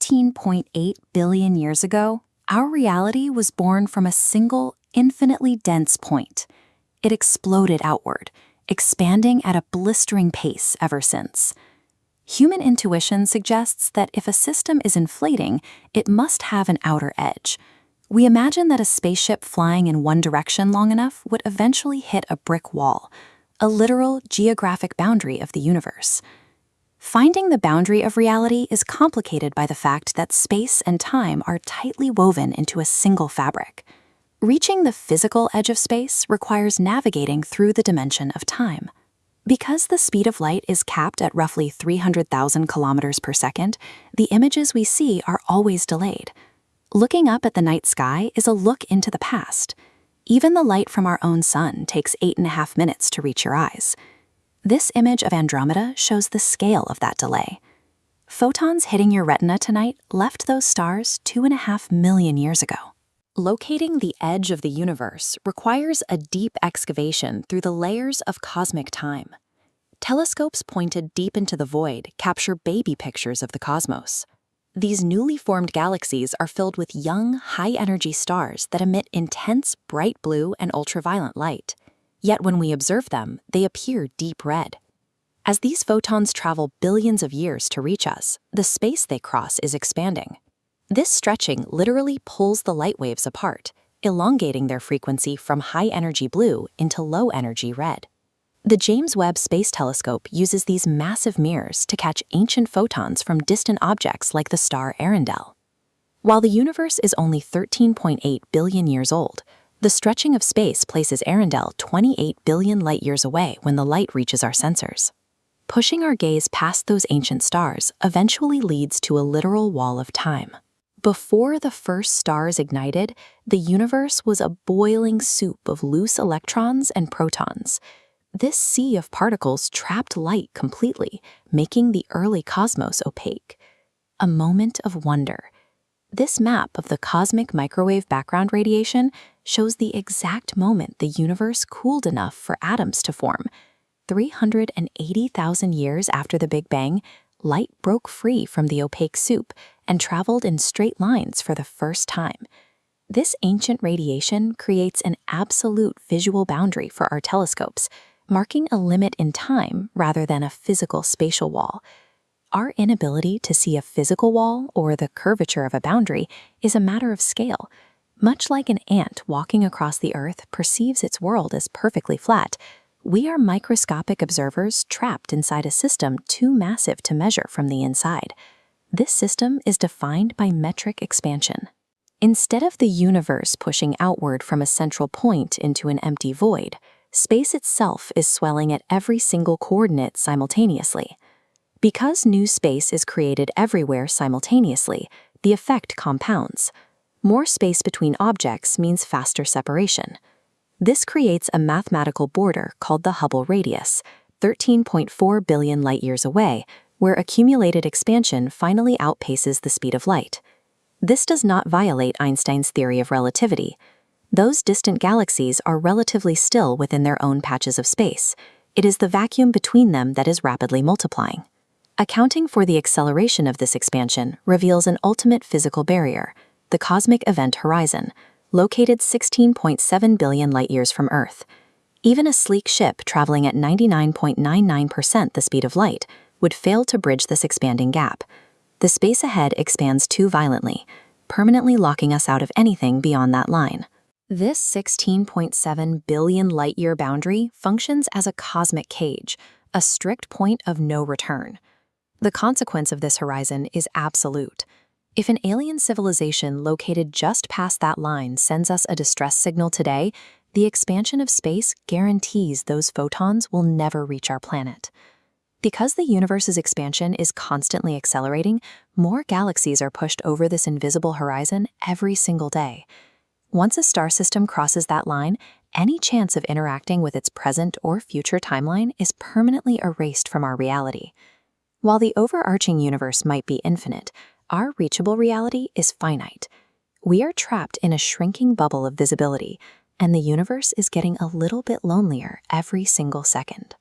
15.8 billion years ago, our reality was born from a single, infinitely dense point. It exploded outward, expanding at a blistering pace ever since. Human intuition suggests that if a system is inflating, it must have an outer edge. We imagine that a spaceship flying in one direction long enough would eventually hit a brick wall, a literal geographic boundary of the universe. Finding the boundary of reality is complicated by the fact that space and time are tightly woven into a single fabric. Reaching the physical edge of space requires navigating through the dimension of time. Because the speed of light is capped at roughly 300,000 kilometers per second, the images we see are always delayed. Looking up at the night sky is a look into the past. Even the light from our own sun takes 8.5 minutes to reach your eyes. This image of Andromeda shows the scale of that delay. Photons hitting your retina tonight left those stars 2.5 million years ago. Locating the edge of the universe requires a deep excavation through the layers of cosmic time. Telescopes pointed deep into the void capture baby pictures of the cosmos. These newly formed galaxies are filled with young, high-energy stars that emit intense, bright blue and ultraviolet light. Yet when we observe them, they appear deep red. As these photons travel billions of years to reach us, the space they cross is expanding. This stretching literally pulls the light waves apart, elongating their frequency from high-energy blue into low-energy red. The James Webb Space Telescope uses these massive mirrors to catch ancient photons from distant objects like the star Earendel. While the universe is only 13.8 billion years old, the stretching of space places Earendel 28 billion light-years away when the light reaches our sensors. Pushing our gaze past those ancient stars eventually leads to a literal wall of time. Before the first stars ignited, the universe was a boiling soup of loose electrons and protons. This sea of particles trapped light completely, making the early cosmos opaque. A moment of wonder. This map of the cosmic microwave background radiation shows the exact moment the universe cooled enough for atoms to form. 380,000 years after the Big Bang, light broke free from the opaque soup and traveled in straight lines for the first time. This ancient radiation creates an absolute visual boundary for our telescopes, marking a limit in time rather than a physical spatial wall. Our inability to see a physical wall or the curvature of a boundary is a matter of scale. Much like an ant walking across the Earth perceives its world as perfectly flat, we are microscopic observers trapped inside a system too massive to measure from the inside. This system is defined by metric expansion. Instead of the universe pushing outward from a central point into an empty void, space itself is swelling at every single coordinate simultaneously. Because new space is created everywhere simultaneously, the effect compounds. More space between objects means faster separation. This creates a mathematical border called the Hubble radius, 13.4 billion light-years away, where accumulated expansion finally outpaces the speed of light. This does not violate Einstein's theory of relativity. Those distant galaxies are relatively still within their own patches of space. It is the vacuum between them that is rapidly multiplying. Accounting for the acceleration of this expansion reveals an ultimate physical barrier, the cosmic event horizon, located 16.7 billion light-years from Earth. Even a sleek ship traveling at 99.99% the speed of light would fail to bridge this expanding gap. The space ahead expands too violently, permanently locking us out of anything beyond that line. This 16.7 billion light-year boundary functions as a cosmic cage, a strict point of no return. The consequence of this horizon is absolute. If an alien civilization located just past that line sends us a distress signal today, the expansion of space guarantees those photons will never reach our planet. Because the universe's expansion is constantly accelerating, more galaxies are pushed over this invisible horizon every single day. Once a star system crosses that line, any chance of interacting with its present or future timeline is permanently erased from our reality. While the overarching universe might be infinite, our reachable reality is finite. We are trapped in a shrinking bubble of visibility, and the universe is getting a little bit lonelier every single second.